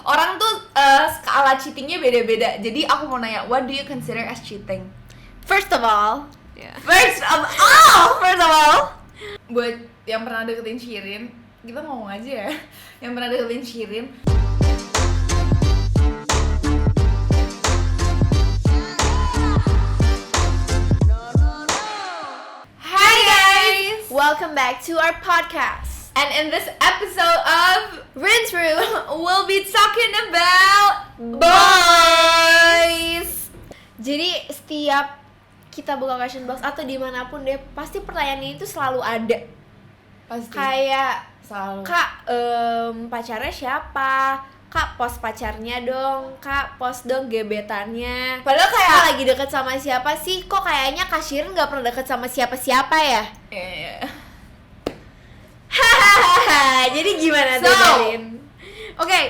orang tuh skala cheatingnya beda-beda. Jadi aku mau nanya, what do you consider as cheating? First of all, buat yang pernah deketin Shirin, kita ngomong aja ya. Yang pernah deketin Shirin. Hi guys, welcome back to our podcast. and in this episode of Rinse Room, we'll be talking about boys. Jadi setiap kita buka question box atau dimanapun deh, pasti pertanyaan ini tuh selalu ada. pasti Kayak, selalu. Kak, pacarnya siapa? Kak, post pacarnya dong. Kak, post dong gebetannya. Padahal Kak kayak lagi deket sama siapa sih? Kok kayaknya Kak Shirin gak pernah deket sama siapa-siapa ya? Iya. Hahaha. Jadi gimana tuh, Darin? Oke,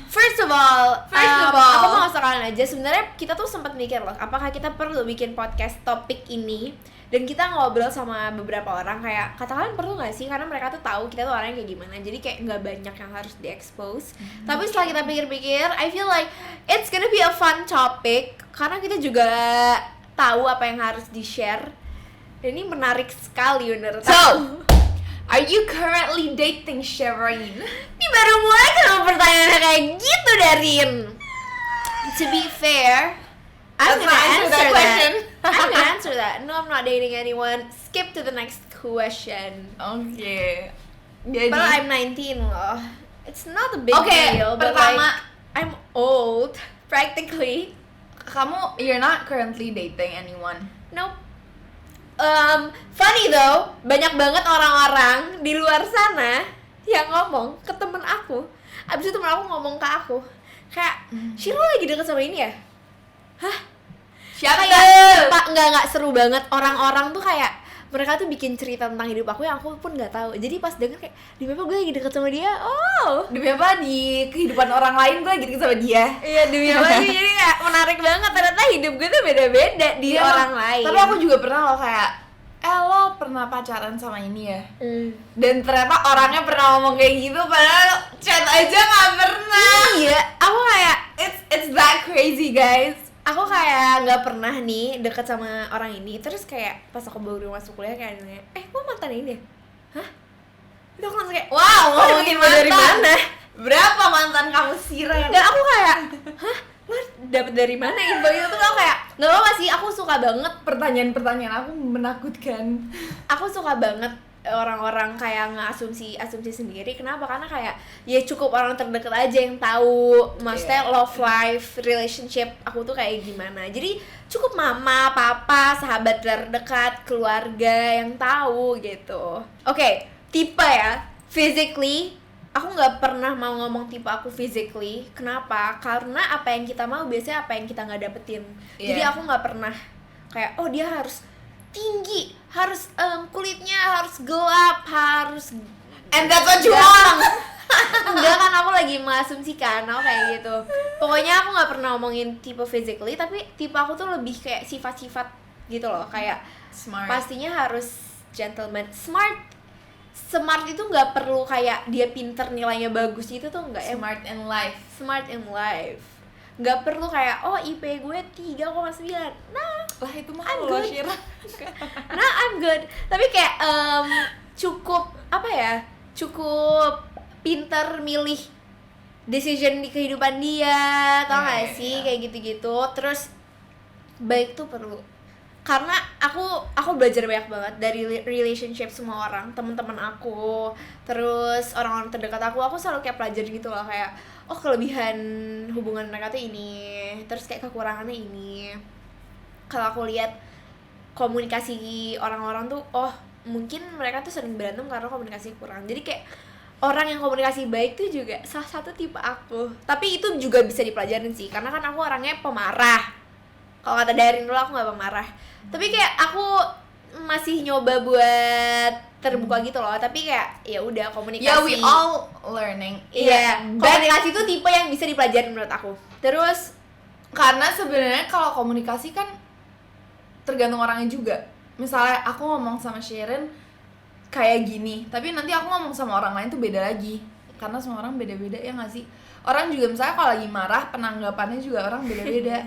first of all, aku mau ngasih kalian aja. Sebenarnya kita tuh sempat mikir loh, apakah kita perlu bikin podcast topik ini? Dan kita ngobrol sama beberapa orang, kayak kata kalian perlu nggak sih? Karena mereka tuh tahu kita tuh orangnya kayak gimana. Jadi kayak nggak banyak yang harus diekspos. Tapi setelah kita pikir-pikir, I feel like it's gonna be a fun topic. Karena kita juga tahu apa yang harus di-share. Dan ini menarik sekali menurut aku. Are you currently dating Shirin? Ini baru mulai kenapa pertanyaannya kayak gitu, Darin? To be fair, I'm Let's gonna not answer that answer question. that. I'm gonna answer that. No, I'm not dating anyone. Skip to the next question. Oke. Jadi But I'm 19 loh. It's not a big Oke, deal, but pertama, like, I'm old, practically. you're not currently dating anyone. Nope. Funny though, banyak banget orang-orang di luar sana yang ngomong ke temen aku. Abis itu temen aku ngomong ke aku, kayak, Shiro lagi deket sama ini ya? Hah? Siapa Kayak, tuh? Pak, nggak seru banget. Orang-orang tuh kayak, mereka tuh bikin cerita tentang hidup aku yang aku pun nggak tahu. Jadi pas denger kayak, demi apa gue lagi deket sama dia? Oh, Demi apa di kehidupan orang lain gue lagi deket sama dia? iya demi apa sih? Jadi kayak menarik banget. Ternyata hidup gue tuh beda-beda di Iya, orang lain. Tapi aku juga pernah loh kayak, lo pernah pacaran sama ini ya? Dan ternyata orangnya pernah ngomong kayak gitu, padahal chat aja nggak pernah. Iya, aku kayak, It's that crazy guys. aku kayak nggak pernah nih deket sama orang ini. Terus kayak pas aku baru masuk kuliah kayak nanya, gue mantan ini ya? Hah? Itu aku langsung kayak, Wow, lo ngomongin dapet dari mantan. mana? Berapa mantan kamu Shirin? Dan aku kayak, hah? Lo dapet dari mana info itu? Tuh aku kayak, nggak apa sih, aku suka banget. Pertanyaan-pertanyaan aku menakutkan. Aku suka banget orang-orang kayak nge-asumsi sendiri. Kenapa? Karena kayak ya cukup orang terdekat aja yang tahu maksudnya love life, relationship aku tuh kayak gimana. Jadi cukup mama, papa, sahabat terdekat, keluarga yang tahu gitu. Oke, tipe ya. Physically, aku nggak pernah mau ngomong tipe aku physically. Kenapa? Karena apa yang kita mau biasanya apa yang kita nggak dapetin. Jadi aku nggak pernah kayak, oh dia harus tinggi, harus kulitnya harus gelap, harus, And that's what you want. enggak kan, aku lagi mengasumsikan aku kayak gitu. Pokoknya aku nggak pernah ngomongin tipe physically, tapi tipe aku tuh lebih kayak sifat-sifat gitu loh, kayak Smart. pastinya harus gentleman, smart itu nggak perlu kayak dia pinter nilainya bagus itu tuh nggak ya. Smart in life. Smart in life nggak perlu kayak, oh IP gue 3,9. Nah, Lah itu mah I'm lo good. Shira. nah I'm good. Tapi kayak cukup apa ya, cukup pinter milih decision di kehidupan dia, tau gak sih? Kayak gitu-gitu. Terus baik tuh perlu, karena aku belajar banyak banget dari relationship semua orang, teman-teman aku, terus orang-orang terdekat aku selalu kayak pelajari gitu loh, kayak oh kelebihan hubungan mereka tuh ini, terus kayak kekurangannya ini. Kalau aku lihat komunikasi orang-orang tuh, oh mungkin mereka tuh sering berantem karena komunikasi kurang. Jadi kayak orang yang komunikasi baik tuh juga salah satu tipe aku. Tapi itu juga bisa dipelajarin sih, karena kan aku orangnya pemarah. Kalau kata Darin dulu, aku nggak pemarah. Tapi kayak aku masih nyoba buat terbuka gitu loh. Tapi kayak ya udah komunikasi. Yeah, we all learning. Iya, komunikasi itu tipe yang bisa dipelajarin menurut aku. Terus Karena sebenarnya kalau komunikasi kan tergantung orangnya juga. Misalnya aku ngomong sama Shirin kayak gini, tapi nanti aku ngomong sama orang lain tuh beda lagi. Karena semua orang beda-beda, ya nggak sih? orang juga misalnya kalau lagi marah penanggapannya juga orang beda-beda.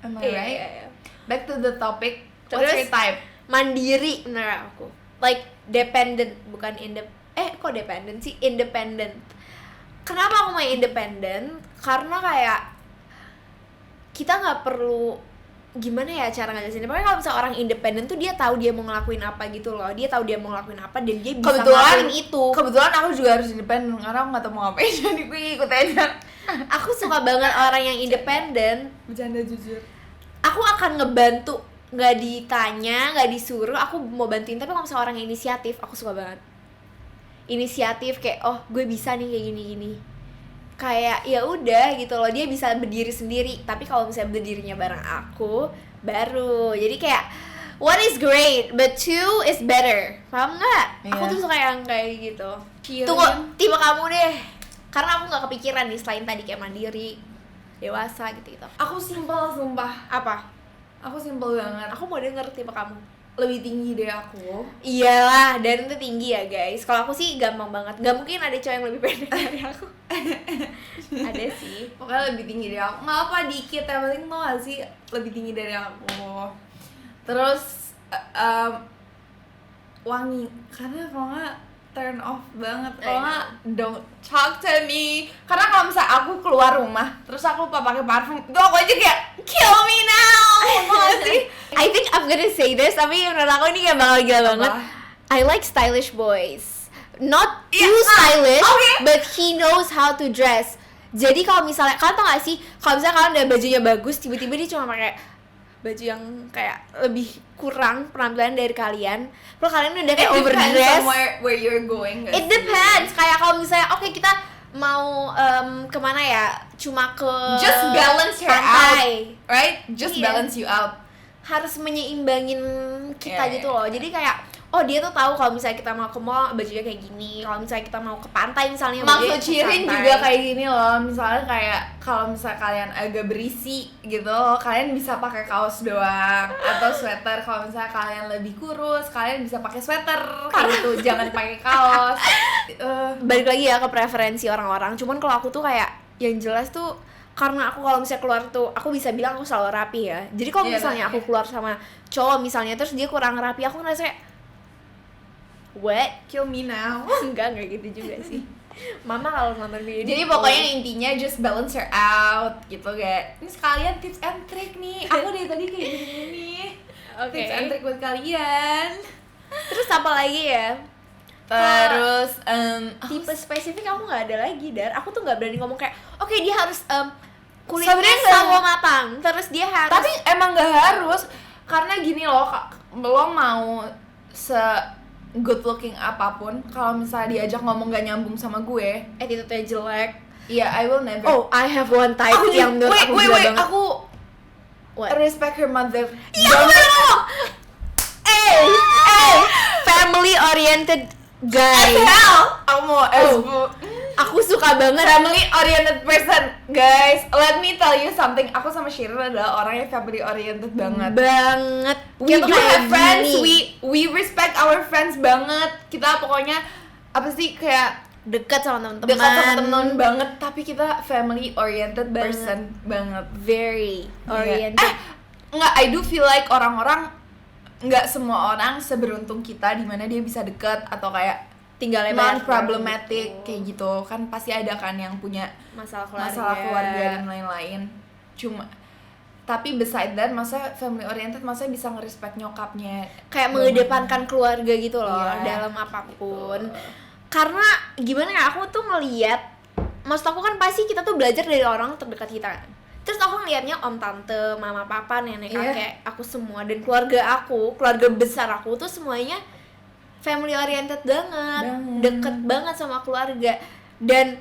Am I right? Iya. Back to the topic. What's Terus, your type? Mandiri menurut aku. Like dependent, bukan kok dependent sih? Independent. Kenapa aku mau independent? Karena kayak kita nggak perlu, gimana ya cara ngejelasinnya, pokoknya kalau misalnya orang independen tuh dia tahu dia mau ngelakuin apa gitu loh, dia tahu dia mau ngelakuin apa dan dia bisa ngelakuin itu. Kebetulan aku juga harus independen karena aku nggak tahu mau ngapain, jadi gue ikut aja. Aku suka banget orang yang independen. Bercanda jujur. Aku akan ngebantu, nggak ditanya, nggak disuruh, aku mau bantuin. Tapi kalau misalnya orang yang inisiatif, aku suka banget. Inisiatif kayak, oh gue bisa nih kayak gini-gini. Kayak ya udah gitu loh, dia bisa berdiri sendiri. Tapi kalau misalnya berdirinya bareng aku, baru. Jadi kayak one is great, but two is better. Paham nggak? Iya. Aku tuh suka yang kayak gitu. Iya, Tunggu, kan? tipe kamu deh. Karena aku nggak kepikiran nih selain tadi kayak mandiri, dewasa gitu-gitu. Aku simple sumpah. Apa? Aku simple banget. Aku mau denger tipe kamu. Lebih tinggi dari aku. Iyalah, dan itu tinggi ya guys. Kalau aku sih gampang banget. Gak mungkin ada cowok yang lebih pendek dari aku. Ada sih. Pokoknya lebih tinggi dari aku. Nggak apa dikit, yang penting tuh gak sih lebih tinggi dari aku. Terus wangi, karena kalau nggak turn off banget, kalau nggak don't talk to me. Karena kalau misalnya aku keluar rumah terus aku lupa pakai parfum, itu aku aja kayak kill me now. Mau sih? I think I'm gonna say this, tapi menurut aku ini kayak bakal gila banget. I like stylish boys. Not too stylish, but he knows how to dress. Jadi kalau misalnya, kalian tau gak sih, kalau misalnya kalian udah bajunya bagus, tiba-tiba dia cuma pakai baju yang kayak lebih kurang penampilan dari kalian, kalau kalian udah kayak overdress. Where you're going. It depends. Kayak kalau misalnya oke, kita mau kemana ya, cuma ke just balance her pantai, out, right? Just Iya. balance you out. harus menyeimbangin kita Iya, gitu iya. loh. Jadi kayak oh dia tuh tahu kalau misalnya kita mau ke mall bajunya kayak gini, kalau misalnya kita mau ke pantai misalnya bajunya Maksud Cirin santai. juga kayak gini loh, misalnya kayak kalau misalnya kalian agak berisi gitu, kalian bisa pakai kaos doang atau sweater. Kalau misalnya kalian lebih kurus, kalian bisa pakai sweater gitu, jangan pakai kaos. Balik lagi ya ke preferensi orang-orang. Cuman kalau aku tuh kayak yang jelas tuh, karena aku kalau misalnya keluar tuh aku bisa bilang aku selalu rapi ya. Jadi kalau Iya, misalnya aku keluar sama cowok misalnya terus dia kurang rapi, aku ngerasa kayak what? Kill me now. Enggak gitu juga sih. Mama kalau nonton video Jadi pokoknya intinya just balance her out gitu kayak. Ini sekalian tips and trick nih. Aku dari tadi kayak gini. Oke. Tips and trick buat kalian. Terus apa lagi ya? Terus Tipe spesifik aku nggak ada lagi, Dar. Aku tuh nggak berani ngomong kayak oke, dia harus kulitnya Sebenarnya nggak- sawo matang, terus dia harus tapi emang gak harus, karena gini loh, lo mau se good looking apapun, kalau misalnya diajak ngomong gak nyambung sama gue, attitude-nya jelek. iya, I will never. Oh, I have one type Aku yang menurut aku gila banget. aku What? respect her mother. Iya, family oriented guys. Aku mau Aku suka banget. family oriented person, guys. Let me tell you something. Aku sama Shirin adalah orang yang family oriented banget. Banget. We Kita do kayak have friends, gini. we respect our friends banget. Kita pokoknya apa sih kayak dekat sama teman-teman. dekat sama temen banget, tapi kita family oriented person banget. Very Iya. oriented. Enggak, I do feel like orang-orang, nggak semua orang seberuntung kita di mana dia bisa deket atau kayak Tinggalnya non banyak problematic gitu. kayak gitu kan, pasti ada kan yang punya Masalah keluarga dan lain-lain. Cuma tapi beside that, masa family oriented, masa bisa nge-respect nyokapnya, kayak mengedepankan keluarga gitu loh, Iya. dalam apapun. Karena gimana ya, aku tuh ngeliat, maksud aku kan pasti kita tuh belajar dari orang terdekat kita kan. Terus aku ngeliatnya om tante, mama papa, nenek kakek, aku semua, dan keluarga aku, keluarga besar aku tuh semuanya family oriented banget, deket banget sama keluarga. Dan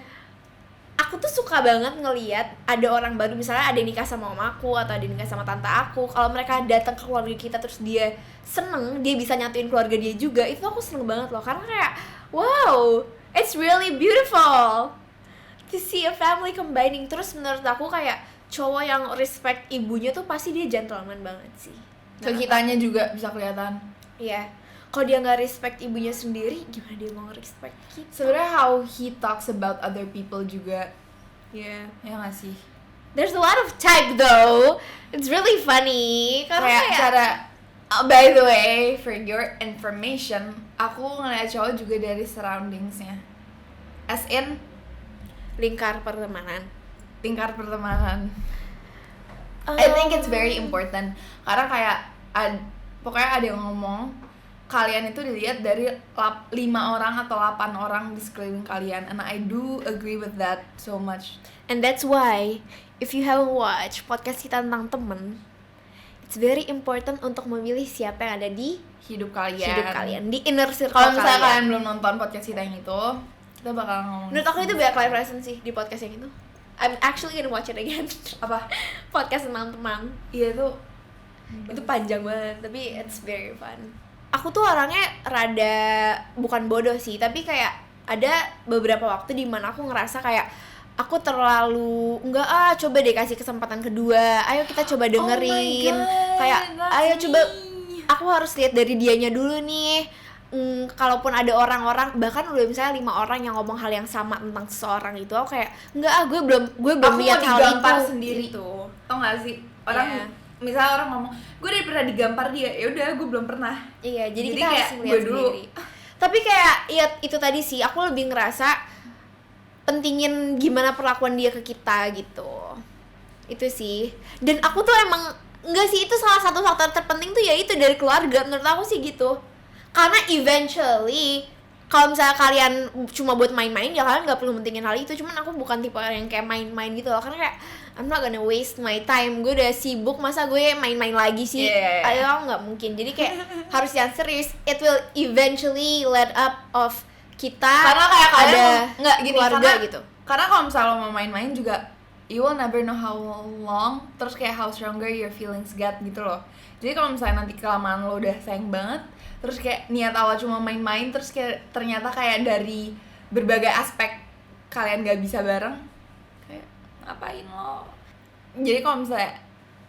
aku tuh suka banget ngeliat ada orang baru, misalnya ada yang nikah sama om aku atau ada yang nikah sama tante aku, kalau mereka datang ke keluarga kita terus dia seneng, dia bisa nyatuin keluarga dia juga, itu aku seneng banget loh. Karena kayak wow, it's really beautiful to see a family combining. Terus menurut aku kayak cowok yang respect ibunya tuh pasti dia gentleman banget sih. ke kitanya juga bisa kelihatan. Iya. Kalau dia nggak respect ibunya sendiri, gimana dia mau respect kita? Sebenarnya how he talks about other people juga Yeah. Ya nggak sih? There's a lot of type though. It's really funny. Karena Kayak cara by the way, for your information, aku ngeliat cowok juga dari surroundingsnya. As in lingkar pertemanan. tingkat pertemanan. I think it's very important. Karena kayak pokoknya ada yang ngomong kalian itu dilihat dari 5 orang atau 8 orang di sekeliling kalian, and I do agree with that so much. And that's why if you haven't watched podcast kita tentang temen, it's very important untuk memilih siapa yang ada di Hidup kalian, di inner circle Kalau misalnya kalian. kalian belum nonton podcast kita yang itu, kita bakal ngomong. Menurut aku itu banyak life lesson sih di podcast yang itu. I'm actually gonna watch it again. Apa? Podcast tentang teman. Iya tuh. Itu panjang banget, tapi it's very fun. Aku tuh orangnya rada bukan bodoh sih, tapi kayak ada beberapa waktu di mana aku ngerasa kayak aku terlalu enggak coba deh kasih kesempatan kedua. Ayo kita coba dengerin. Kayak ayo coba aku harus lihat dari dianya dulu nih. Kalaupun ada orang-orang, bahkan udah misalnya 5 orang yang ngomong hal yang sama tentang seseorang itu, aku kayak enggak, gue belum lihat hal itu sendiri gitu. Tau gak sih orang misalnya orang ngomong gue udah pernah digampar dia, ya udah gue belum pernah. Iya, jadi kita kayak harus lihat sendiri. Tapi kayak ya itu tadi sih, aku lebih ngerasa pentingin gimana perlakuan dia ke kita gitu. Itu sih. Dan aku tuh emang enggak sih, itu salah satu faktor terpenting tuh ya itu dari keluarga, menurut aku sih gitu. Karena eventually kalau misalnya kalian cuma buat main-main ya kalian nggak perlu mentingin hal itu. Cuman aku bukan tipe orang yang kayak main-main gitu loh, karena kayak I'm not gonna waste my time, gue udah sibuk masa gue main-main lagi sih. Ayo, nggak mungkin. Jadi kayak harus yang serius. It will eventually lead up of kita karena kayak kalian ada nggak gini keluarga karena, gitu. Karena kalau misalnya lo mau main-main juga you will never know how long, terus kayak how stronger your feelings get gitu loh. Jadi kalau misalnya nanti kelamaan lo udah sayang banget, terus kayak niat awal cuma main-main, terus kayak ternyata kayak dari berbagai aspek kalian gak bisa bareng, kayak ngapain lo? Jadi kalau misalnya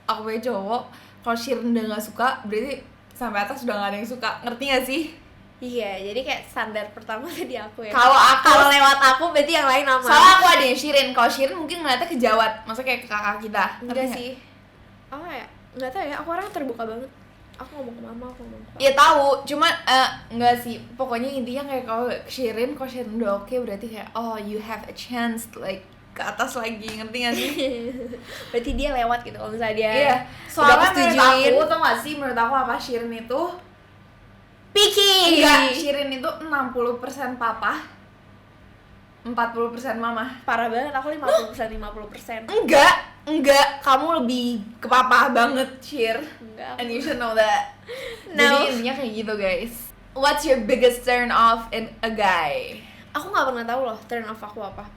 aku punya cowok, kalau Shirin udah gak suka, berarti sampai atas udah gak ada yang suka, ngerti gak sih? Iya, jadi kayak standar pertama tadi aku ya. Kalau lewat aku berarti yang lain aman. soalnya aku ada yang Shirin, kalau Shirin mungkin ngeliatnya kejawat, maksudnya kayak ke kakak kita. Enggak sih. Oh ya, enggak tahu ya, aku orang terbuka banget. Aku ngomong ke mama, aku ngomong ke papa. Ya tahu, cuma enggak sih. Pokoknya intinya kayak kalau Shirin udah oke, berarti kayak oh you have a chance like ke atas lagi, ngerti gak sih? Berarti dia lewat gitu kalau misalnya dia Iya. Soalnya menurut setujuin. aku, tau gak sih menurut aku apa Shirin itu? Picky. Enggak, Shirin itu 60% papa, 40% mama. Parah banget, aku 50%. Enggak, kamu lebih ke papa banget, Shir. Enggak. And you should know that. No. Jadi intinya kayak gitu, guys. What's your biggest turn off in a guy? Aku nggak pernah tahu loh turn off aku apa.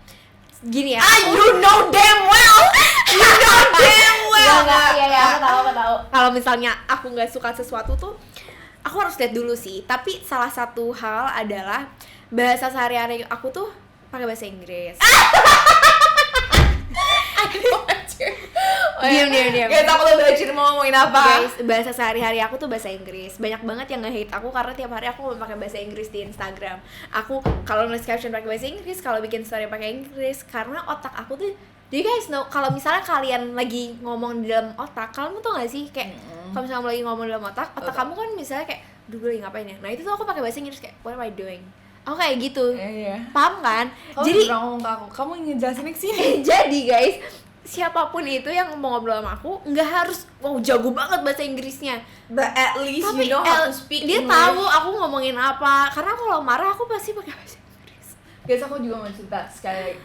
Gini ya. You know damn well. You know damn well. Iya, aku tahu. Kalau misalnya aku nggak suka sesuatu tuh, aku harus lihat dulu sih. Tapi salah satu hal adalah bahasa sehari-hari aku tuh pakai bahasa Inggris. Diam. Guys, aku udah belajar mau ngomongin apa. Guys, bahasa sehari-hari aku tuh bahasa Inggris. Banyak banget yang nge-hate aku karena tiap hari aku mau pakai bahasa Inggris di Instagram. Aku kalau nulis caption pakai bahasa Inggris, kalau bikin story pakai Inggris, karena otak aku tuh. Do you guys know, kalau misalnya kalian lagi ngomong di dalam otak, kamu tuh gak sih kayak kalau misalnya kamu lagi ngomong di dalam otak kamu kan misalnya kayak, duh gue lagi ngapain ya? Nah itu tuh aku pakai bahasa Inggris kayak, what am I doing? Aku kayak gitu. Iya. Paham kan? Kamu Jadi pernah ngomong ke aku, kamu ingin jelasin ke sini. jadi guys, siapapun itu yang mau ngobrol sama aku nggak harus jago banget bahasa Inggrisnya, But at least tapi you know how to speak dia English. tahu aku ngomongin apa. Karena kalau marah aku pasti pakai bahasa Inggris. Guys, aku juga mau cerita sekali.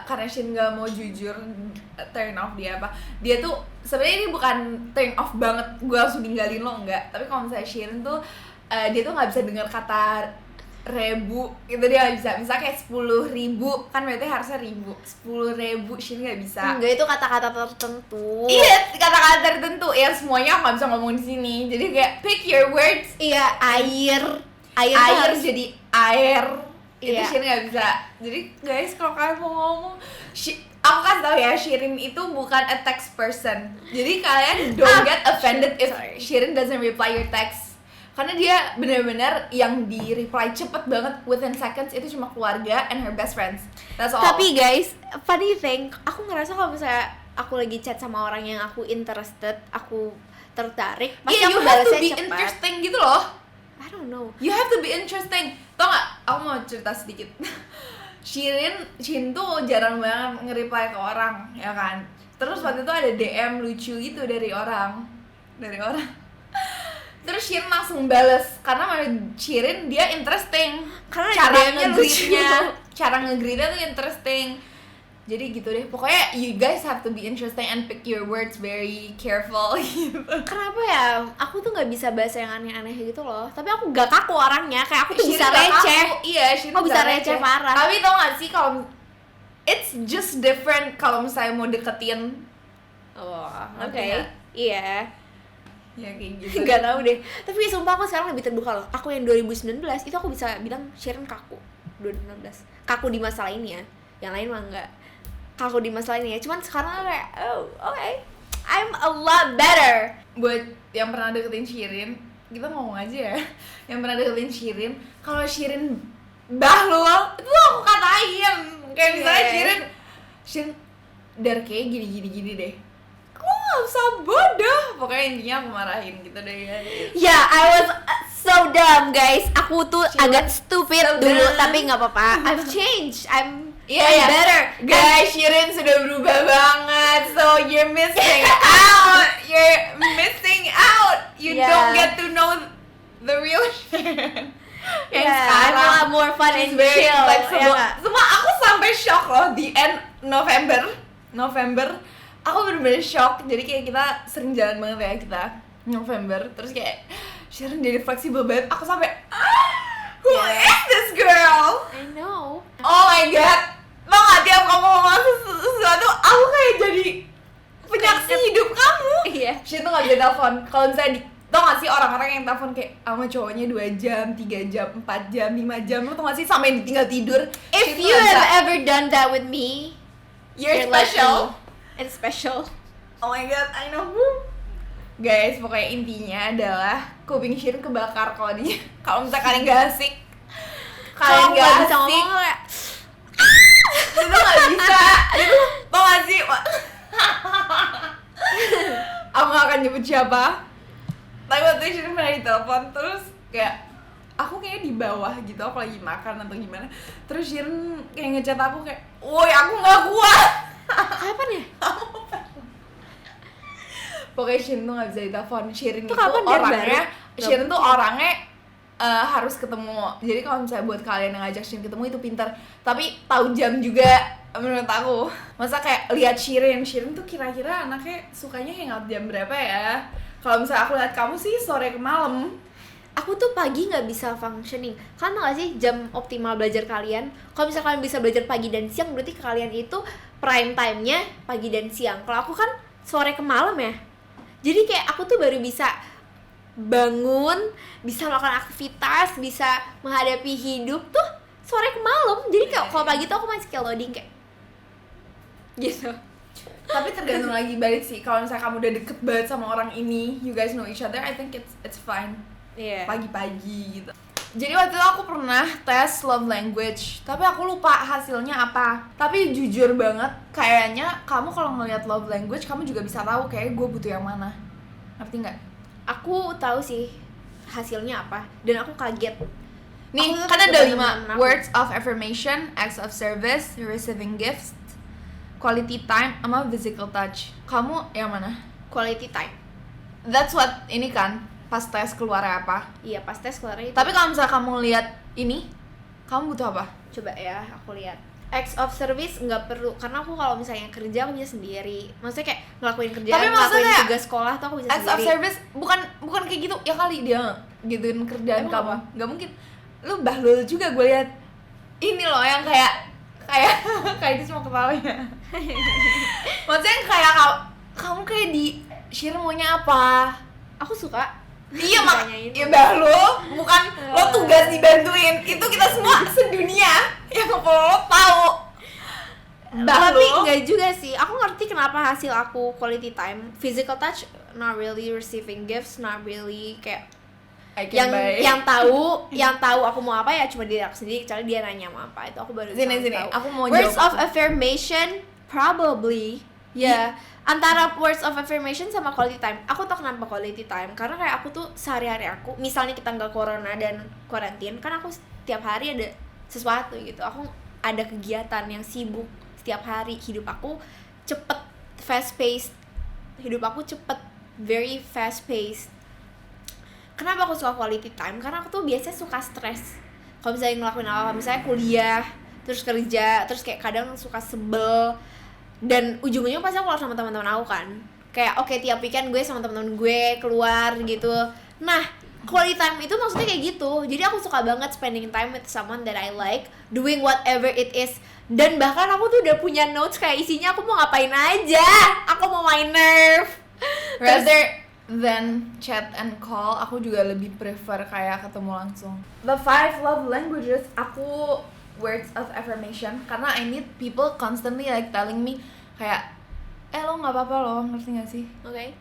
Karena Shin gak mau jujur turn off dia apa. Dia tuh sebenarnya ini bukan turn off banget, gue langsung ninggalin lo, enggak. Tapi kalau misalnya Shin tuh dia tuh nggak bisa dengar kata ribu gitu, dia nggak bisa. Misalnya kayak 10.000 kan berarti harusnya 10.000, Shin nggak bisa. Enggak, itu kata-kata tertentu. Iya, kata-kata tertentu ya, semuanya aku nggak bisa ngomong di sini. Jadi kayak pick your words. Iya, air Air harus- jadi air. Iya. Itu Shirin nggak bisa. Jadi guys, kalau kalian mau ngomong, aku kasih tahu ya, Shirin itu bukan a text person. Jadi kalian don't get offended if sorry. Shirin doesn't reply your text. Karena dia benar-benar yang di reply cepet banget, within seconds itu cuma keluarga and her best friends. That's all. Tapi guys, funny thing, aku ngerasa kalau misalnya aku lagi chat sama orang yang aku interested, aku tertarik, pasti Iya, aku you have to balasnya be cepat. interesting gitu loh. I don't know. You have to be interesting. Tau gak? Aku mau cerita sedikit. Shin tuh jarang banget nge-reply ke orang, ya kan? Terus waktu itu ada DM lucu gitu dari orang. Terus Shin langsung bales karena Shirin dia interesting. Karena cara DM-nya nge-greet-nya, lucu. cara nge-greet-nya tuh interesting. Jadi gitu deh. Pokoknya you guys have to be interesting and pick your words very careful gitu. Kenapa ya? Aku tuh nggak bisa bahasa yang aneh-aneh gitu loh. Tapi aku gak kaku orangnya, kayak aku tuh Shirin bisa gak receh. kaku. Iya, Shirin Aku bisa receh parah. Tapi tau gak sih kalau it's just different kalau misalnya mau deketin. Oh, oke. Ngerti nggak? Iya. Ya kayak gitu. Gak tahu deh. Tapi sumpah aku sekarang lebih terbuka loh. Aku yang 2019 itu aku bisa bilang Sharon kaku. 2019. Kaku di masalah ini ya. Yang lain mah enggak. Kaku di masalah ini ya. Cuman sekarang kayak oh, okay. I'm a lot better. Buat yang pernah deketin Shirin, kita ngomong aja ya. Yang pernah deketin Shirin, kalau Shirin bahlul, itu aku katain. Kayak misalnya Shirin dari kayak gini deh. Kok gak usah bodoh? Pokoknya intinya aku marahin gitu deh ya. Yeah, I was so dumb guys. Aku tuh agak stupid so dulu, dumb. tapi nggak apa-apa. I've changed. I'm Iya. better. Guys, Shirin sudah berubah banget. So you're missing out. You're missing out. You Yeah. don't get to know the real Shirin. Yang Yeah, I'm a sekarang lot more fun she's and very chill. flexible. Ya nggak? Semua aku sampai shock loh di end November. Aku bener-bener shock. Jadi kayak kita sering jalan banget ya kita November. Terus kayak Shirin jadi fleksibel banget. Aku sampai who Yeah. is this girl? I know. Oh my god. Tau gak tiap kamu ngomong sesuatu, aku kayak jadi penyaksi hidup kamu. Iya. Shirin tuh gak bisa telepon. Kalau misalnya tau gak sih orang-orang yang telepon kayak sama cowoknya 2 jam, 3 jam, 4 jam, 5 jam. Lu tau gak sih sampai ditinggal tidur. If Shirin tuh you gak bisa. have ever done that with me, You're special. lucky. It's special. Oh my god, I know. Guys, pokoknya intinya adalah kuping Shirin kebakar kalau misalnya kalian gak asik. Kalian Kalau gak nggak bisa asik. ngomong kayak Itu gak bisa. Itu tau gak sih? Aku gak akan nyebut siapa. Tapi waktu itu Shirin pernah ditelepon. Terus kayak aku kayaknya di bawah gitu, aku lagi makan atau gimana. Terus Shirin kayak ngechat aku kayak, woi aku gak kuat. kapan ya? Pokoknya Shirin tuh gak bisa ditelepon. Shirin Itu itu kapan dia orangnya baru? Shirin tuh orangnya harus ketemu. Jadi kalau misalnya buat kalian yang ngajak Shirin ketemu itu pintar. Tapi tahu jam juga menurut aku. Masa kayak lihat Shirin tuh kira-kira anaknya sukanya hangout jam berapa ya? Kalau misalnya aku lihat kamu sih sore ke malam. Aku tuh pagi nggak bisa functioning. Kalian tau gak sih jam optimal belajar kalian? Kalau misalnya kalian bisa belajar pagi dan siang, berarti kalian itu prime time-nya pagi dan siang. Kalau aku kan sore ke malam ya. Jadi kayak aku tuh baru bisa bangun, bisa melakukan aktivitas, bisa menghadapi hidup tuh sore ke malam. Jadi kayak kalau pagi tuh aku masih kayak loading kayak gitu. Tapi tergantung lagi balik sih. Kalau misalnya kamu udah deket banget sama orang ini, you guys know each other, I think it's fine. Iya. Pagi-pagi gitu. Jadi waktu itu aku pernah tes love language, tapi aku lupa hasilnya apa. Tapi jujur banget, kayaknya kamu kalau ngelihat love language, kamu juga bisa tahu kayak gue butuh yang mana. Ngerti nggak? Aku tahu sih hasilnya apa dan aku kaget. Nih, Aku kan tuh ada bener-bener 5 menang. words of affirmation, acts of service, receiving gifts, quality time, sama physical touch. Kamu yang mana? Quality time. That's what ini kan pas tes keluarnya apa. Iya, pas tes keluar itu. Tapi kalau misalnya kamu lihat ini, kamu butuh apa? Coba ya, aku lihat. Acts of service nggak perlu, karena aku kalau misalnya kerja aku bisa sendiri. Maksudnya kayak ngelakuin kerjaan, Tapi ngelakuin maksudnya tugas sekolah tuh aku bisa Acts of sendiri. service bukan kayak gitu ya kali dia gituin kerjaan Emang kamu. apa? Gak mungkin. Lu bahlul juga gue lihat. Ini loh yang kayak kayak itu cuma kepalanya. Maksudnya kayak kamu kayak di Shirin maunya apa? Aku suka. Iya Ditanyain. ya bahlul, bukan lo tugas dibantuin. Itu kita semua sedunia yang perlu lo tahu. Tapi Bahlul. nggak juga sih. Aku ngerti kenapa hasil aku quality time, physical touch, not really receiving gifts, not really kayak I can buy. yang tahu aku mau apa ya cuma diri aku sendiri, kecuali dia nanya mau apa, itu aku baru Sini, tahu. aku mau Words jawab of affirmation probably ya antara words of affirmation sama quality time. Aku tau kenapa quality time, karena kayak aku tuh sehari-hari aku, misalnya kita nggak corona dan karantin, kan aku setiap hari ada sesuatu gitu, aku ada kegiatan yang sibuk setiap hari. Hidup aku cepet, fast paced, very fast paced. Kenapa aku suka quality time? Karena aku tuh biasanya suka stres kalau misalnya ngelakuin apa-apa, misalnya kuliah, terus kerja, terus kayak kadang suka sebel, dan ujung-ujungnya pasti aku keluar sama teman-teman aku kan. Kayak oke, tiap weekend gue sama teman-teman gue keluar gitu. Nah, quality time itu maksudnya kayak gitu. Jadi aku suka banget spending time with someone that I like, doing whatever it is. Dan bahkan aku tuh udah punya notes kayak isinya aku mau ngapain aja. Aku mau main Nerf. Rather than chat and call, aku juga lebih prefer kayak ketemu langsung. The 5 love languages, aku words of affirmation, karena I need people constantly like telling me kayak lo nggak apa-apa lo, ngerti nggak sih? Oke.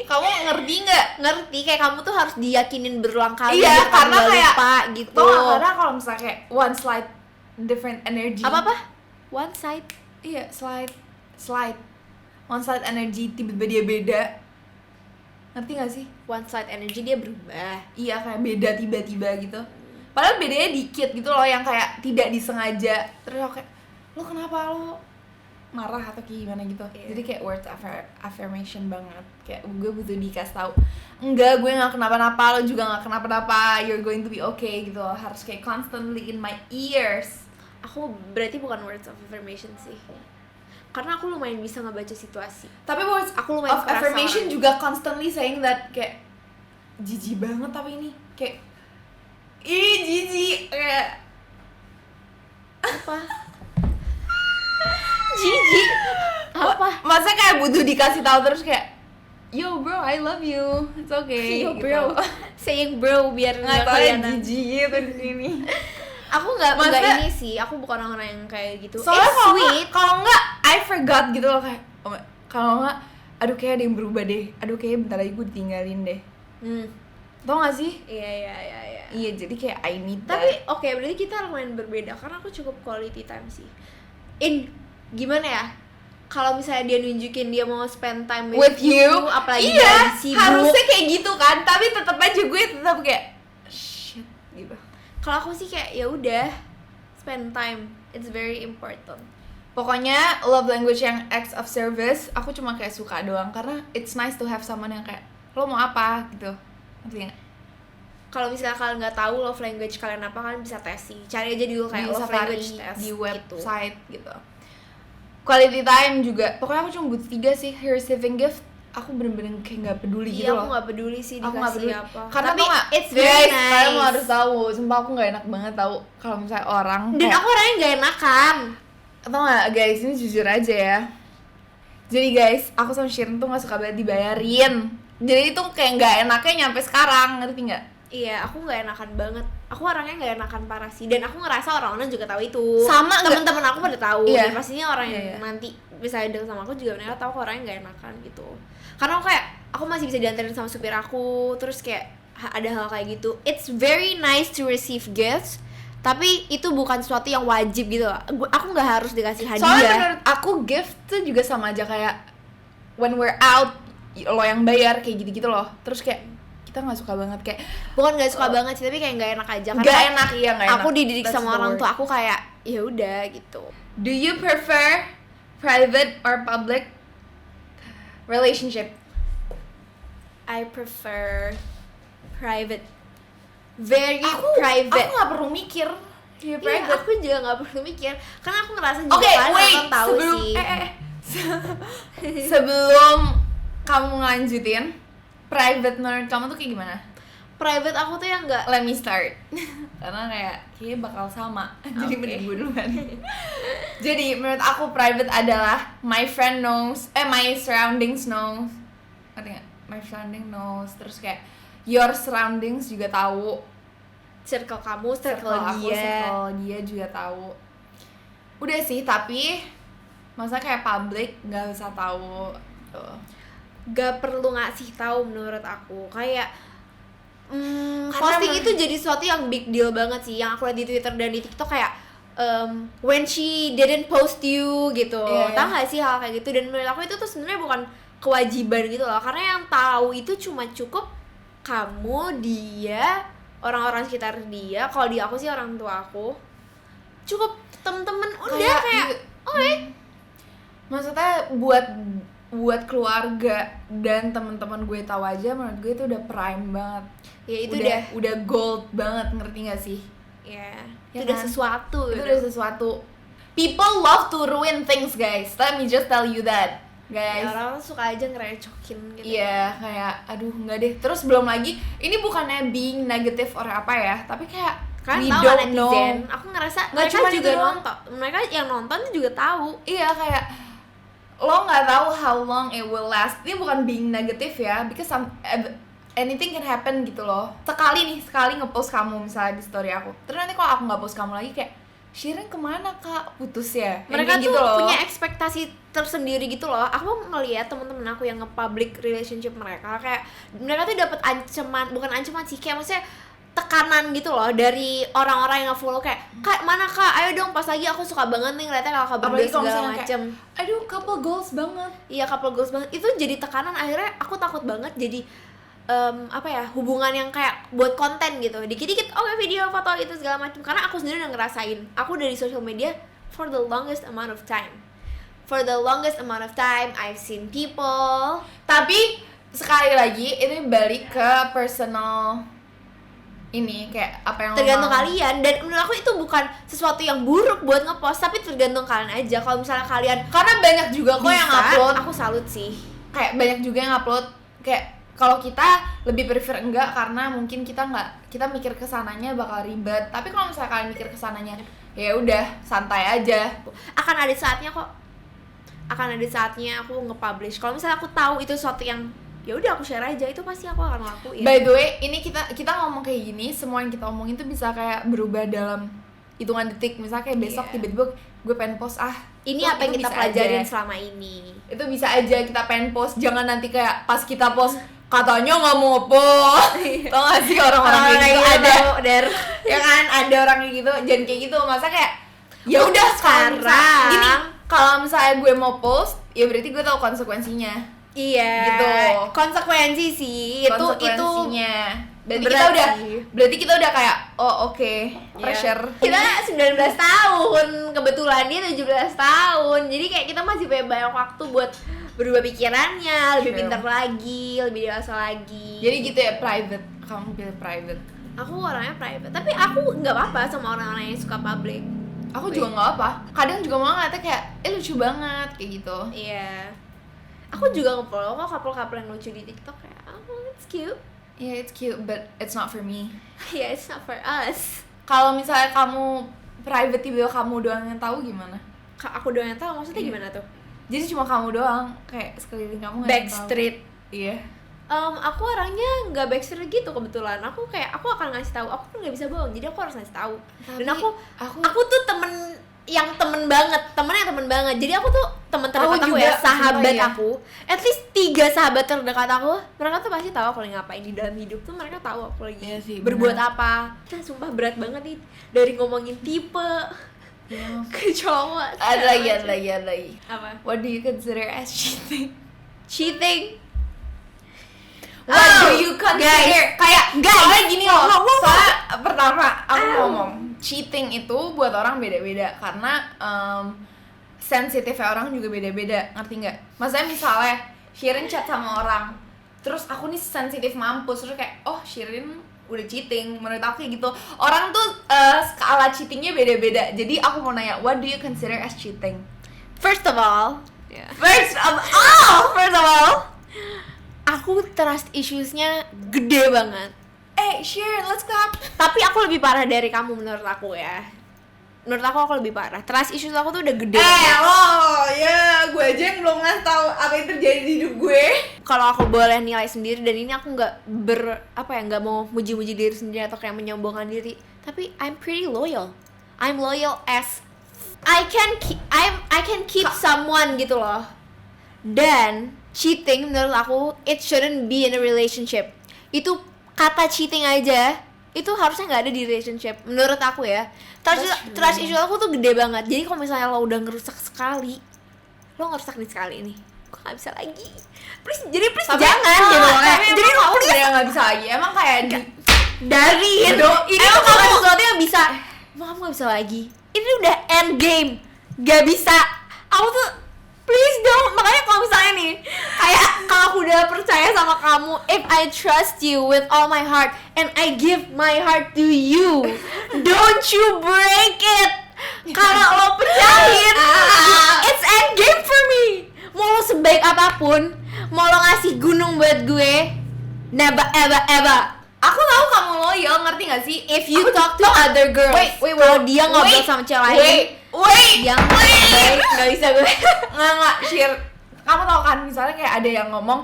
Kamu ngerti nggak? Ngerti, kayak kamu tuh harus diyakinin berulang kali. Iya, biar kamu karena nggak kayak lupa gitu. Tau nggak, karena kalau misalnya kayak one slight different energy. Apa? One side. Iya, one slight energy tiba-tiba dia beda. Ngerti gak sih? One side energy dia berubah. Iya, kayak beda tiba-tiba gitu. Padahal bedanya dikit gitu loh, yang kayak tidak disengaja. Terus aku kayak, lo kenapa, lo marah atau kayak gimana gitu. Jadi kayak words affirmation banget. Kayak gue butuh dikasih tahu, enggak, gue gak kenapa-napa, lo juga gak kenapa-napa, you're going to be okay gitu loh. Harus kayak constantly in my ears. Aku berarti bukan words of affirmation sih, karena aku lumayan bisa ngebaca situasi. Tapi words aku lumayan of affirmation juga constantly saying that kayak jijik banget, tapi ini kayak jijik kayak apa? Jijik apa? Masa kayak butuh dikasih tahu terus kayak yo bro, I love you, it's okay. Yo gitu. bro, saying bro biar nggak tahu ya jijik gitu di sini. Aku nggak ini sih, aku bukan orang yang kayak gitu. Soalnya sweet. Kalau nggak I forgot gitu loh, kayak kalau nggak aduh kayak ada yang berubah deh, aduh kayak bentar lagi gue ditinggalin deh. Tau gak sih? Iya, jadi kayak I need that. Tapi oke, berarti kita lumayan berbeda, karena aku cukup quality time sih. Gimana ya, kalau misalnya dia nunjukin dia mau spend time with you, apalagi dia sibuk, harusnya kayak gitu kan, tapi tetap aja gue tetap kayak shit gitu. Kalau aku sih kayak ya udah, spend time, it's very important. Pokoknya love language yang acts of service, aku cuma kayak suka doang, karena it's nice to have someone yang kayak lo mau apa gitu, ngerti nggak? Kalau misalnya kalian nggak tahu love language kalian apa, kalian bisa tes sih, cari aja dulu kayak di love Safari, language test di website gitu. Quality time juga, pokoknya aku cuma butuh 3 sih. Receiving gift, aku bener-bener kayak nggak peduli gitu loh. Aku nggak peduli sih aku nggak dikasih peduli apa, karena tapi it's guys, very nice. kalian mau harus tahu, sumpah aku nggak enak banget tahu kalau misalnya orang dan kayak, aku orangnya nggak enakan. Tau nggak guys, ini jujur aja ya, jadi guys, aku sama Shirin tuh nggak suka banget dibayarin. Jadi itu kayak nggak enaknya nyampe sekarang, ngerti nggak? Iya, aku nggak enakan banget. Aku orangnya nggak enakan parah sih, dan aku ngerasa orang-orang juga tahu itu. Sama teman-teman aku pada tahu. Iya. Dan pastinya orang yang nanti misalnya deket sama aku juga mereka tahu aku orangnya nggak enakan gitu. Karena aku masih bisa diantarin sama supir aku, terus kayak ada hal kayak gitu. It's very nice to receive gifts, tapi itu bukan sesuatu yang wajib gitu. Aku nggak harus dikasih hadiah. Soalnya menurut aku gift tuh juga sama aja kayak when we're out, lo yang bayar kayak gitu-gitu loh. Terus kayak kita nggak suka banget, kayak bukan nggak suka banget sih, tapi kayak nggak enak aja. Nggak enak, iya nggak enak. Aku dididik sama orang tua aku kayak ya udah gitu. Do you prefer private or public relationship? I prefer private. Very private. Aku nggak perlu mikir. Iya, aku juga nggak perlu mikir, karena aku ngerasa juga Okay, kan wait, orang tahu sebelum, sih. Sebelum kamu ngelanjutin, private menurut kamu tuh kayak gimana? Private aku tuh yang nggak. Let me start. Karena kayaknya bakal sama. Jadi mending gue duluan. Jadi menurut aku private adalah my friend knows, my surroundings knows. Ngerti nggak? My surrounding knows. Terus kayak your surroundings juga tahu. Circle kamu, circle Aku, dia. circle dia juga tahu. Udah sih, tapi masa kayak public nggak usah tahu. Gak perlu ngasih tahu menurut aku. Kayak Posting itu jadi sesuatu yang big deal banget sih, yang aku lihat di Twitter dan di TikTok kayak when she didn't post you gitu, tau gak sih hal kayak gitu. Dan menurut aku itu tuh sebenarnya bukan kewajiban gitu loh, karena yang tahu itu cuma cukup kamu, dia, orang-orang sekitar dia. Kalau di aku sih orang tua aku, cukup temen-temen udah kayak maksudnya buat keluarga dan teman-teman gue tahu aja, menurut gue itu udah prime banget. Ya itu udah gold banget, ngerti gak sih? Ya, Ya itu udah kan? sesuatu. Itu udah sesuatu. People love to ruin things, guys. Let me just tell you that, guys. Ya, orang suka aja ngerecokin gitu. Iya, kayak aduh enggak deh. Terus belum lagi, ini bukannya being negative or apa ya, tapi kayak Kan we tahu don't netizen, know. aku ngerasa Nggak mereka cuma juga itu doang. nonton, mereka yang nonton juga tahu. Iya, kayak lo nggak tahu how long it will last. Ini bukan being negative ya, because anything can happen gitu loh. Sekali ngepost kamu misalnya di story aku, terus nanti kalau aku nggak post kamu lagi kayak Shirin kemana kak, putus ya? Mereka Kayak tuh gitu loh. punya ekspektasi tersendiri gitu loh. Aku ngeliat temen-temen aku yang nge-public relationship mereka, kayak mereka tuh dapat ancaman, bukan ancaman sih, kayak maksudnya tekanan gitu loh dari orang-orang yang nge-follow kayak, kak mana kak, ayo dong pas lagi, aku suka banget nih ngeliatnya kalau kabar Apalagi kalau segala misalnya kayak, macem. aduh couple goals banget. Iya, couple goals banget. Itu jadi tekanan, akhirnya aku takut banget jadi hubungan yang kayak buat konten gitu. Dikit-dikit video, foto itu segala macam. Karena aku sendiri udah ngerasain. Aku dari social media for the longest amount of time. For the longest amount of time I've seen people. Tapi sekali lagi ini balik ke personal ini, kayak apa yang lo Tergantung mau. kalian, dan menurut aku itu bukan sesuatu yang buruk buat ngepost, tapi tergantung kalian aja. Kalau misalnya kalian Karena banyak juga kok yang bisa, upload, aku salut sih. kayak banyak juga yang upload kayak kalau kita lebih prefer enggak karena mungkin kita mikir kesananya bakal ribet. Tapi kalau misalnya kalian mikir kesananya ya udah santai aja. Akan ada saatnya kok. Akan ada saatnya aku nge-publish. Kalau misalnya aku tahu itu sesuatu yang ya udah aku share aja, itu pasti aku akan ngelakuin. By the way, ini kita ngomong kayak gini, semua yang kita omongin tuh bisa kayak berubah dalam hitungan detik. Misalnya kayak besok tiba-tiba gue pengen post Ini tuh apa yang itu kita bisa pelajarin aja. selama ini. Itu bisa aja kita pengen post, jangan nanti kayak pas kita post katanya nggak mau post. Tau gak sih orang-orang kayak gitu ada ya kan, ada orang kayak gitu. Jangan kayak gitu, masa kayak ya udah sekarang. gini, kalau misalnya gue mau post ya berarti gue tahu konsekuensinya. Iya. Gitu. Konsekuensi sih. Itu Konsekuensinya. Berarti berat kita udah kayak oke, pressure. Kita 19 tahun, kebetulan dia 17 tahun. Jadi kayak kita masih punya banyak waktu buat berubah pikirannya, lebih True. pintar lagi, lebih dewasa lagi. Jadi gitu ya, private. Kamu pilih private. Aku orangnya private, tapi aku nggak apa-apa sama orang-orang yang suka public. Aku juga nggak apa. Kadang juga mau ngeliatnya kayak lucu banget kayak gitu. Iya. Aku juga nge-follow kok couple-couple yang lucu di TikTok kayak, oh it's cute. Yeah, it's cute, but it's not for me. Yeah, it's not for us. Kalau misalnya kamu private tiba kamu doang yang tahu gimana? Aku doang yang tahu, maksudnya Iya. gimana tuh? Jadi cuma kamu doang, kayak sekeliling kamu nggak ada yang tahu. Backstreet. Iya. Aku orangnya nggak backstreet gitu kebetulan. Aku akan ngasih tahu. Aku kan nggak bisa bohong, jadi aku harus ngasih tahu. Tapi Dan aku aku tuh temen yang temen banget. Jadi aku tuh temen terdekat aku juga, ya, sahabat sumpah ya. aku. At least 3 sahabat terdekat aku. Mereka tuh pasti tahu aku lagi ngapain di dalam hidup tuh. Mereka tahu aku lagi Iya sih, berbuat benar. apa. Nah, sumpah berat banget nih dari ngomongin tipe Iya. ke cowok. ada lagi. Apa? What do you consider as cheating? Cheating. What do you consider? Kayak soalnya gini loh. Soalnya pertama aku ngomong cheating itu buat orang beda-beda karena sensitifnya orang juga beda-beda, ngerti nggak? Maksudnya misalnya Shirin chat sama orang, terus aku nih sensitif mampus, terus kayak Shirin udah cheating, menurut aku kayak gitu. Orang tuh skala cheatingnya beda-beda. Jadi aku mau nanya, what do you consider as cheating? First of all, First of all, aku trust issues-nya gede banget. Shirin, let's clap. Tapi aku lebih parah dari kamu menurut aku ya. Menurut aku lebih parah. Trust issues aku tuh udah gede banget. Gue aja yang belum ngasih tahu apa yang terjadi di hidup gue. Kalau aku boleh nilai sendiri, dan ini aku nggak nggak mau muji-muji diri sendiri atau kayak menyombongkan diri, tapi I'm pretty loyal. I'm loyal as I can keep someone gitu loh. Dan cheating menurut aku it shouldn't be in a relationship. Itu kata cheating aja itu harusnya nggak ada di relationship menurut aku ya. Trust issue aku tuh gede banget. Jadi kalau misalnya lo udah ngerusak sekali, lo ngerusak nih sekali ini, gue nggak bisa lagi. Please Tapi jangan gitu loh. tapi Jadi emang lo kamu please bener nggak bisa lagi, emang kayak dari ini tuh bukan sesuatu yang bisa. Emang kamu nggak bisa lagi. Ini udah end game, gak bisa. Aku tuh please dong. Makanya kalau misalnya nih kayak kalau aku udah percaya sama kamu, if I trust you with all my heart and I give my heart to you, don't you break it. Kalau lo pecahin, it's end game for me. Mau lo sebaik apapun, mau lo ngasih gunung buat gue, never ever. aku tahu kamu loyal, ngerti gak sih? If you talk to other girls, kalau dia ngobrol sama cewek lain, dia nggak bisa gue. nggak share. Kamu tahu kan, misalnya kayak ada yang ngomong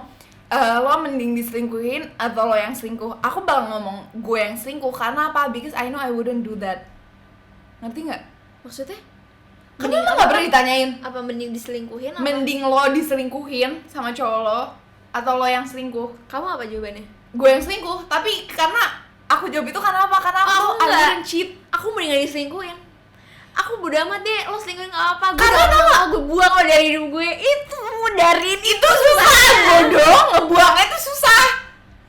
lo mending diselingkuhin atau lo yang selingkuh. Aku bakal ngomong gue yang selingkuh karena apa? Because I know I wouldn't do that. Ngerti nggak? Maksudnya? Kamu emang nggak pernah ditanyain? Apa mending diselingkuhin? Apa? Mending lo diselingkuhin sama cowok lo atau lo yang selingkuh? Kamu apa jawabannya? Gue yang selingkuh, tapi karena aku jawab itu karena apa? Karena aku I wouldn't cheat. Aku mending gak diselingkuhin. Aku bodo amat deh, lo selingkuhin gak apa. Karena tau gak? Gue buang lo dari hidup gue. Itu dari Itu susah, bodoh. Ngebuangnya itu susah.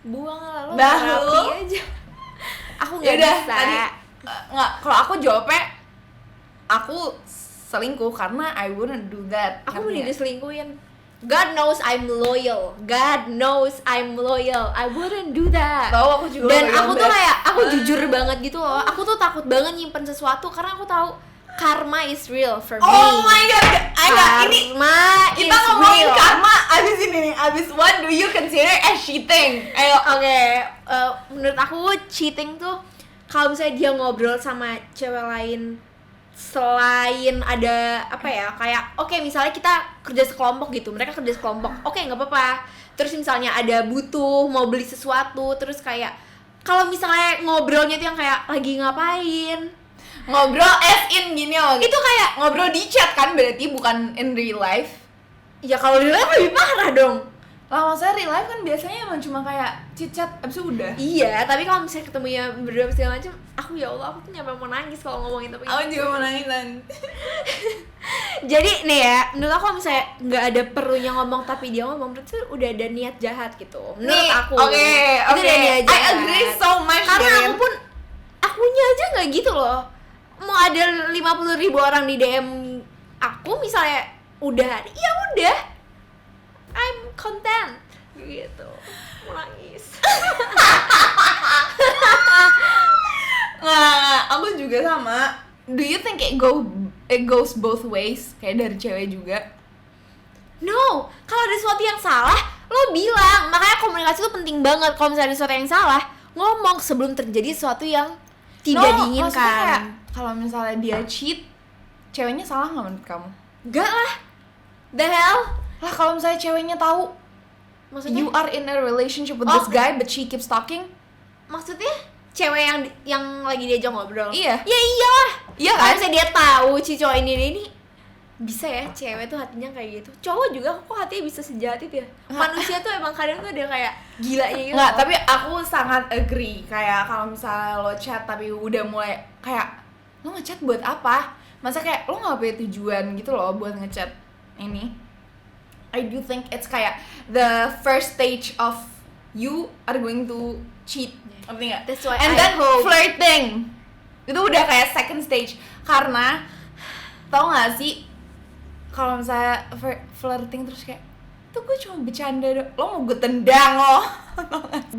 buang lah lo. Dah, terapi lu. aja. Aku gak Yaudah, bisa. tadi nggak. Kalau aku jawabnya, aku selingkuh karena I wouldn't do that. Aku Ngerti mending nggak? diselingkuhin. God knows I'm loyal. God knows I'm loyal. I wouldn't do that. Tahu aku juga. Dan loyal aku tuh banget. kayak aku jujur banget gitu loh. Aku tuh takut banget nyimpen sesuatu karena aku tahu karma is real for me. Oh my god, ini Karma kita is ngomongin real. karma abis ini nih. Abis what do you consider as cheating? Ayo. Oke, menurut aku cheating tuh kalau misalnya dia ngobrol sama cewek lain selain ada apa ya, kayak oke, misalnya kita kerja sekelompok gitu, mereka kerja sekelompok, oke nggak apa-apa. Terus misalnya ada butuh mau beli sesuatu, terus kayak kalau misalnya ngobrolnya tuh yang kayak lagi ngapain, Ngobrol as in gini loh. itu kayak Ngobrol di chat kan berarti, bukan in real life. ya kalau di live lebih parah dong. Lah maksudnya real life kan biasanya emang cuma kayak chit-chat abis itu udah. Iya, tapi kalau misalnya ketemunya berdua segala macam, aku ya Allah, aku tuh nyampe mau nangis kalau ngomongin topik Aku itu. juga mau nangisan. Jadi nih ya, menurut aku kalau misalnya nggak ada perlunya ngomong tapi dia ngomong, berarti udah ada niat jahat gitu. Menurut aku. Oke. Itu ada niat I jahat. agree so much. Karena Darin. aku pun, akunya aja nggak gitu loh. Mau ada 50.000 orang di DM aku misalnya udah ada, ya udah, I'm content gitu. Mau nangis. Nggak, aku juga sama. Do you think it goes both ways? Kayak dari cewek juga? No, kalau ada sesuatu yang salah, lo bilang. Makanya komunikasi itu penting banget. Kalau misalnya ada sesuatu yang salah, ngomong sebelum terjadi sesuatu yang tidak maksudnya kayak, diinginkan. kalau misalnya dia cheat, ceweknya salah nggak menurut kamu? Enggak lah. The hell? Lah kalau misalnya ceweknya tahu Maksudnya? you are in a relationship with Oh. this guy but she keeps talking, Maksudnya? Cewek yang lagi diajak ngobrol? Iya. Ya iyalah. Iya Kalau kan? misalnya dia tahu si cowok ini bisa ya, cewek tuh hatinya kayak gitu. Cowok juga kok hatinya bisa sejahat itu ya. Manusia tuh emang kadang tuh ada kayak gilanya gitu. Nggak, tapi aku sangat agree. Kayak kalau misalnya lo chat tapi udah mulai kayak, lo ngechat buat apa? Masa kayak lo nggak punya tujuan gitu loh buat ngechat ini. I do think it's kayak the first stage of you are going to cheat. Ngerti nggak? That's why And I then hope. flirting itu udah kayak second stage. Karena tau nggak sih, kalau misalnya flirting terus kayak, tuh gue cuma bercanda doang, lo mau gue tendang lo.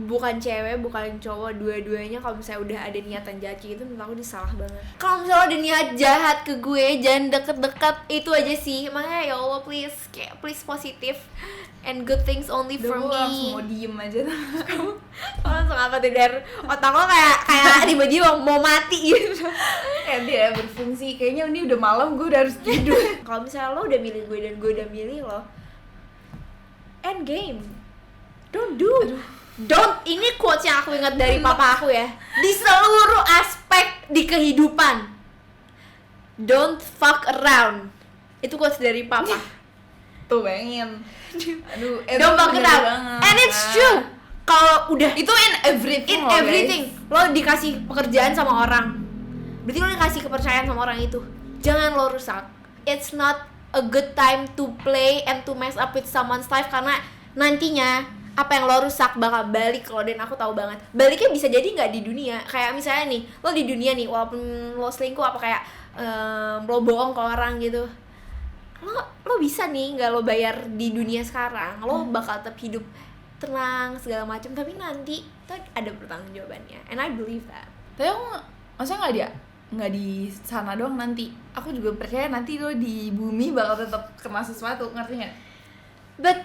Bukan cewek, bukan cowok, dua-duanya kalau misalnya udah ada niatan jahat gitu, menurut aku dia salah banget. Kalau misalnya ada niat jahat ke gue, jangan deket-deket, itu aja sih. Makanya ya Allah, please, kayak please positif and good things only for Gue langsung mau me. diem aja. Oh, langsung apa tuh, dari otak lo kayak tiba-tiba mau mati gitu. Kayak dia berfungsi, kayaknya ini udah malam, gue udah harus tidur. Kalau misalnya lo udah milih gue dan gue udah milih lo, end game. Don't, ini quotes yang aku ingat dari papa aku ya. Di seluruh aspek di kehidupan, don't fuck around. Itu quotes dari papa. Tuh bayangin. Aduh, Don't fuck bener around. banget. And it's true. Kalau udah Itu in everything loh, everything, lo dikasih pekerjaan sama orang, berarti lo dikasih kepercayaan sama orang itu. Jangan lo rusak. It's not a good time to play and to mess up with someone's life, karena nantinya apa yang lo rusak bakal balik lo. Dan aku tahu banget baliknya bisa jadi nggak di dunia. Kayak misalnya nih, lo di dunia nih, walaupun lo selingkuh apa kayak lo bohong ke orang gitu, lo bisa nih nggak lo bayar di dunia sekarang, lo bakal tetap hidup tenang segala macam, tapi nanti tuh ada pertanggungjawabannya, and I believe that. Tapi aku maksudnya nggak di sana doang nanti. Aku juga percaya nanti lo di bumi bakal tetap kena sesuatu, ngerti nggak? But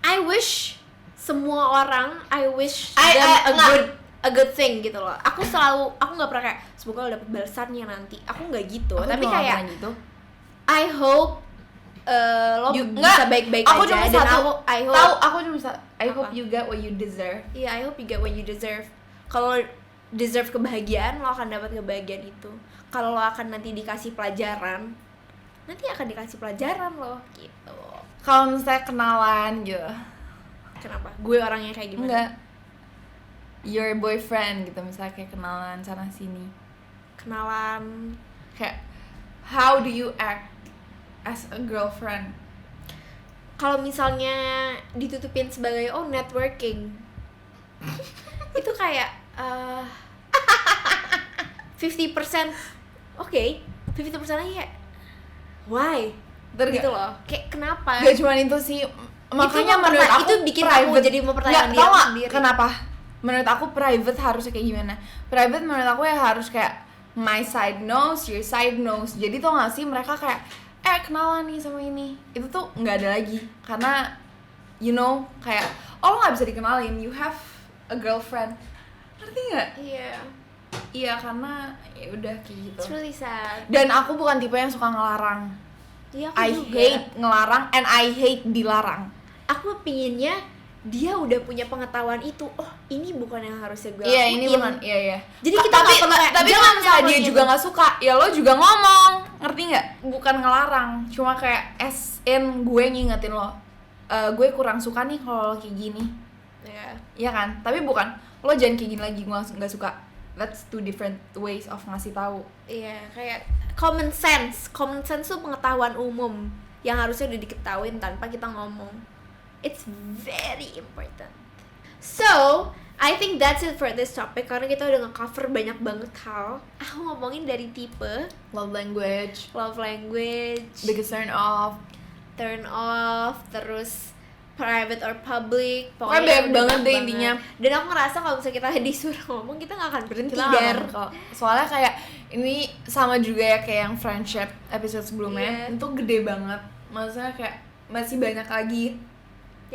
I wish semua orang, I wish them a good thing gitu loh. Aku nggak pernah kayak semoga lo dapet balasannya nanti. Aku nggak gitu. Aku tapi juga nggak kayak pernah gitu. I hope lo bisa baik-baik aku aja. Cuma Dan satu, I hope aku cuma I hope Apa? you get what you deserve. Iya, I hope you get what you deserve. Kalau deserve kebahagiaan, lo akan dapat kebahagiaan itu. Kalau lo akan nanti dikasih pelajaran, nanti akan dikasih pelajaran lo gitu. Kalau misalnya kenalan gitu, Kenapa? Gue orangnya kayak gimana? enggak, your boyfriend gitu, misalnya kayak kenalan sana sini, Kenalan. kayak how do you act as a girlfriend? Kalau misalnya ditutupin sebagai networking, itu kayak 50%, oke, 50% aja kayak why? Gitu loh. Kayak kenapa? Gak cuma itu sih, makanya menurut aku itu bikin aku jadi mempertanyakan diri aku sendiri. Kenapa? Menurut aku private harusnya kayak gimana? Private menurut aku ya harus kayak my side knows, your side knows. Jadi tau gak sih mereka kayak kenalan nih sama ini. Itu tuh nggak ada lagi, karena you know kayak lo nggak bisa dikenalin, you have a girlfriend, ngerti nggak? Iya, karena ya udah kayak gitu. It's really sad. Dan aku bukan tipe yang suka ngelarang. Iya, I hate ngelarang and I hate dilarang. Aku pinginnya dia udah punya pengetahuan itu. Oh, ini bukan yang harusnya gue Iya, ini lakuin. bukan. Iya. Jadi kita nggak perlu kayak, tapi jangan kalau misalnya dia ngelakuin juga itu. nggak suka, ya lo juga ngomong, ngerti nggak? Bukan ngelarang, cuma kayak as in gue ngingetin lo, gue kurang suka nih kalau lo kayak gini. Iya kan? Tapi bukan lo jangan kayak gini lagi, gue nggak suka. That's two different ways of ngasih tahu. Iya, kayak common sense tuh pengetahuan umum yang harusnya udah diketahuin tanpa kita ngomong. It's very important. So, I think that's it for this topic, karena kita udah nge-cover banyak banget hal. Aku ngomongin dari tipe Love language, biggest turn off, terus private or public, pokoknya banyak banget deh intinya. Dan aku ngerasa kalau misalnya kita disuruh ngomong, kita gak akan berhenti Kita Dar. Soalnya kayak ini sama juga ya kayak yang friendship episode sebelumnya, Iya. itu gede banget. Maksudnya kayak masih banyak lagi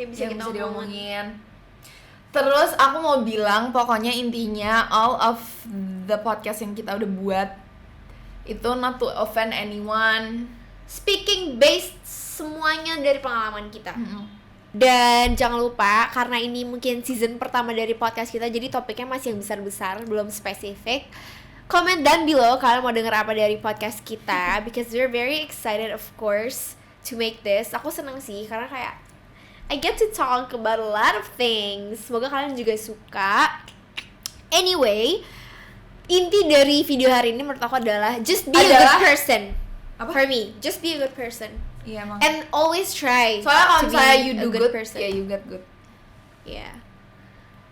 yang bisa yang kita bisa omongin. diomongin. Terus aku mau bilang pokoknya intinya all of the podcast yang kita udah buat itu not to offend anyone. Speaking based semuanya dari pengalaman kita. Dan jangan lupa, karena ini mungkin season pertama dari podcast kita, jadi topiknya masih yang besar-besar, belum spesifik. Comment down below kalian mau denger apa dari podcast kita, because we're very excited of course to make this. Aku seneng sih, karena kayak I get to talk about a lot of things. Semoga kalian juga suka. Anyway, inti dari video hari ini menurut aku adalah just be a good person. Apa? For me, just be a good person. Iya emang. And always try. Soalnya kalau to be misalnya you a do good good, person. ya you get good. Yeah.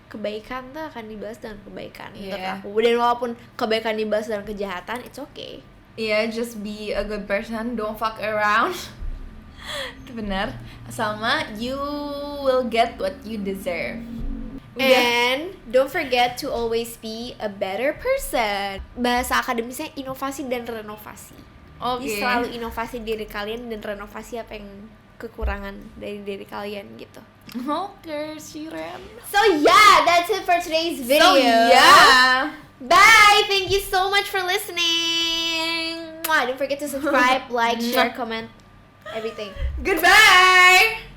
Kebaikan tuh akan dibalas dengan kebaikan menurut Yeah. aku. Dan walaupun kebaikan dibalas dengan kejahatan, it's okay. Iya, just be a good person, don't fuck around. Itu benar. Sama you will get what you deserve. And don't forget to always be a better person. Bahasa akademisnya inovasi dan renovasi. Jadi selalu inovasi diri kalian dan renovasi apa yang kekurangan dari diri kalian gitu. Oke, Shiren. So yeah, that's it for today's video. So yeah. Bye! Thank you so much for listening. Mwah, don't forget to subscribe, like, share, comment, everything. Goodbye.